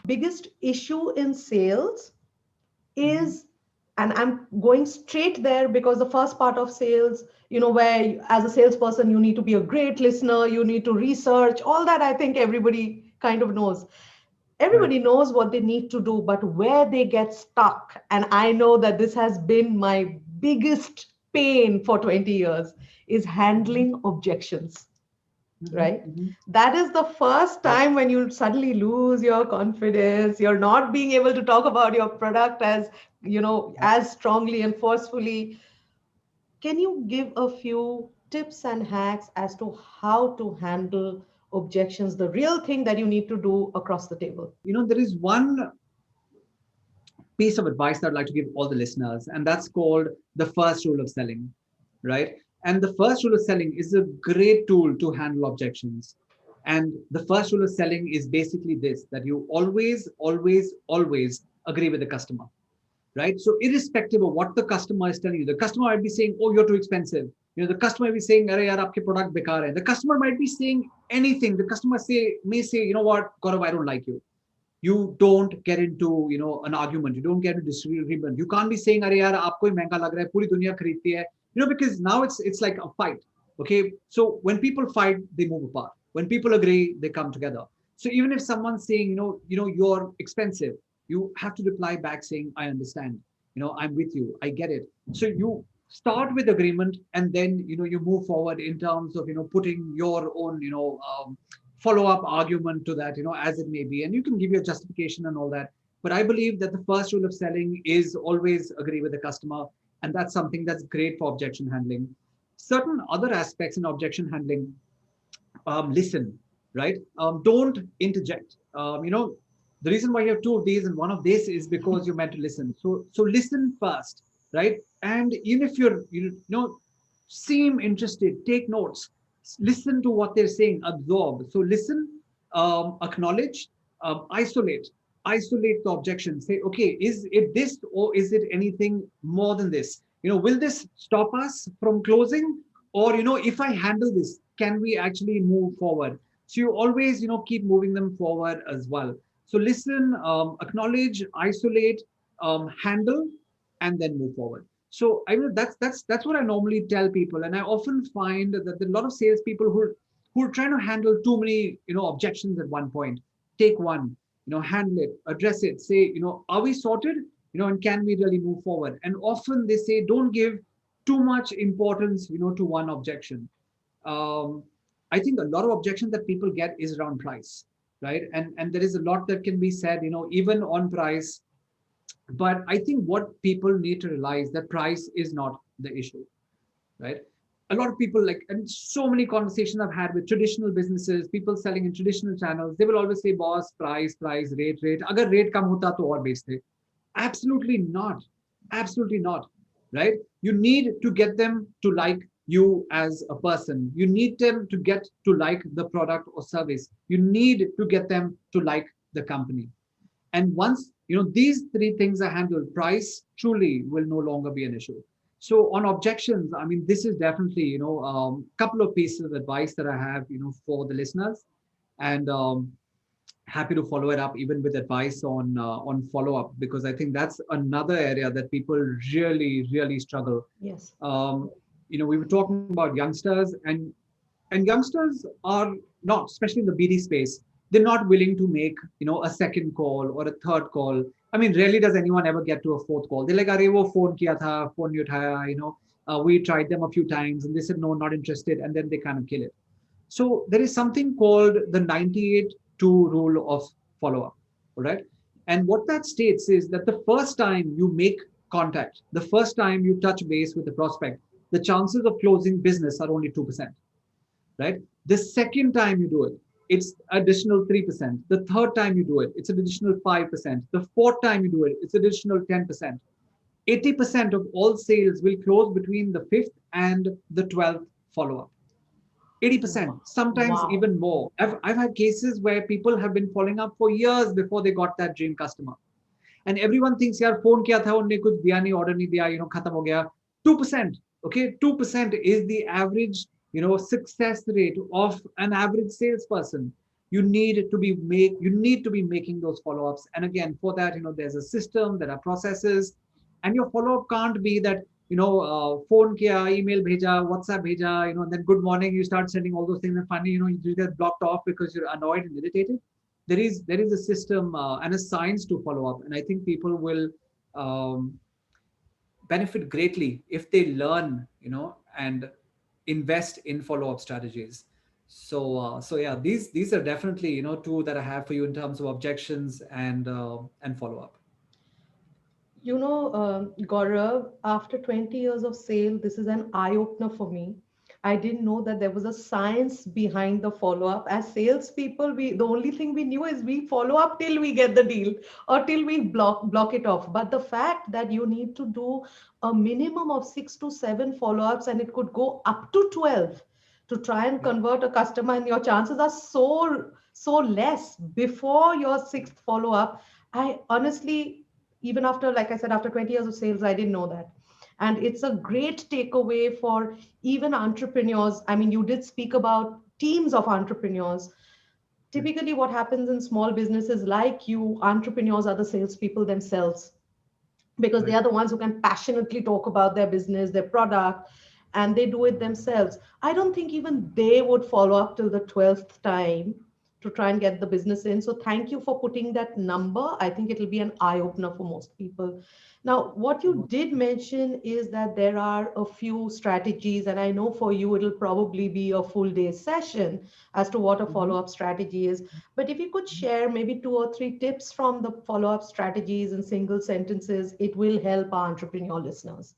Biggest issue in sales is, and I'm going straight there because the first part of sales, where as a salesperson you need to be a great listener, you need to research all that. I think everybody kind of knows. Right. Everybody knows what they need to do, but where they get stuck, and I know that this has been my biggest pain for 20 years, is Mhm, handling objections, mhm, right? mhm. That is the first Right. time when you suddenly lose your confidence. You're not being able to talk about your product as, Right. as strongly and forcefully. Can you give a few tips and hacks as to how to handle objections, the real thing that you need to do across the table? There is one piece of advice that I'd like to give all the listeners, and that's called the first rule of selling, right? And the first rule of selling is a great tool to handle objections. And the first rule of selling is basically this, that you always, always, always agree with the customer, right? So irrespective of what the customer is telling you, the customer might be saying, "Oh, you're too expensive." The customer might be saying, "Arey yaar, aapke product bekar hai." The customer might be saying anything. The customer may say, "You know what, Gaurav, I don't like you." You don't get into an argument. You don't get into disagreement. You can't be saying, "Arey yaar, aapko hi महंगा लग रहा है, पूरी दुनिया खरीदती है." Because now it's like a fight. Okay, so when people fight, they move apart. When people agree, they come together. So even if someone's saying, you're expensive, you have to reply back saying, "I understand. I'm with you. I get it." So you start with agreement, and then you move forward in terms of putting your own follow up argument to that, as it may be, and you can give your justification and all that. But I believe that the first rule of selling is always agree with the customer, and that's something that's great for objection handling. Certain other aspects in objection handling, listen, right? Don't interject. The reason why you have two of these and one of this is because you're meant to listen. So listen first, right? And even if seem interested, take notes, listen to what they're saying, absorb. So listen, acknowledge, isolate. Isolate the objection. Say, okay, is it this or is it anything more than this? Will this stop us from closing? Or if I handle this, can we actually move forward? So you always keep moving them forward as well. So listen, acknowledge, isolate, handle, and then move forward. So I mean that's what I normally tell people, and I often find that there are a lot of salespeople who are trying to handle too many objections at one point. Take one, handle it, address it, say, are we sorted, and can we really move forward? And often they say, don't give too much importance to one objection. um, I think a lot of objections that people get is around price, right? And there is a lot that can be said, even on price. But I think what people need to realize that price is not the issue, right? A lot of people, like, and so many conversations I've had with traditional businesses, people selling in traditional channels, they will always say, "Boss, price, rate. Agar rate kam hota to aur bechte." Absolutely not. Absolutely not. Right? You need to get them to like you as a person. You need them to get to like the product or service. You need to get them to like the company. And once these three things are handled, price truly will no longer be an issue. So on objections, I mean, this is definitely couple of pieces of advice that I have for the listeners, and happy to follow it up even with advice on follow up, because I think that's another area that people really struggle. Yes. um, we were talking about youngsters, and youngsters are not, especially in the BD space, they're not willing to make a second call or a third call. I mean, rarely does anyone ever get to a fourth call. They're like, "Arey, wo phone kiya tha, phone nahi uthaya," we tried them a few times and they said no, not interested, and then they kind of kill it. So there is something called the 98-2 rule of follow up. All right. And what that states is that the first time you make contact, the first time you touch base with the prospect, the chances of closing business are only 2%. Right. The second time you do it, it's additional 3%. The third time you do it, it's an additional 5%. The fourth time you do it, it's additional 10%. 80% of all sales will close between the fifth and the 12th follow up. 80%, sometimes Wow. even more. I've had cases where people have been following up for years before they got that dream customer. And everyone thinks, yaar, phone kiya tha, unne kuch diya nahi, order nahi diya, khatam ho gaya. 2%, okay? 2% is the average, success rate of an average salesperson. you need to be making those follow-ups. And again, for that, there's a system, there are processes, and your follow-up can't be that, phone kiya, email bheja, WhatsApp bheja, and then good morning, you start sending all those things, and finally, you get blocked off because you're annoyed and irritated. There is a system and a science to follow up, and I think people will um, benefit greatly if they learn, and invest in follow-up strategies. So yeah, these are definitely, two that I have for you in terms of objections and follow-up. Gaurav, after 20 years of sale, this is an eye opener for me. I didn't know that there was a science behind the follow up. As salespeople, the only thing we knew is we follow up till we get the deal or till we block it off. But the fact that you need to do a minimum of 6 to 7 follow ups, and it could go up to 12 to try and Yeah. convert a customer, and your chances are so less before your sixth follow up. I honestly, even after, like I said, after 20 years of sales, I didn't know that. And it's a great takeaway for even entrepreneurs. I mean, you did speak about teams of entrepreneurs. Yeah. Typically, what happens in small businesses like you, entrepreneurs are the salespeople themselves, because they Right. are the ones who can passionately talk about their business, their product, and they do it themselves. I don't think even they would follow up till the 12th time to try and get the business in. So thank you for putting that number. I think it'll be an eye opener for most people. Now, what you did mention is that there are a few strategies, and I know for you it'll probably be a full day session as to what a Mhm. follow up strategy is. But if you could share maybe 2 or 3 tips from the follow up strategies in single sentences, it will help our entrepreneur listeners.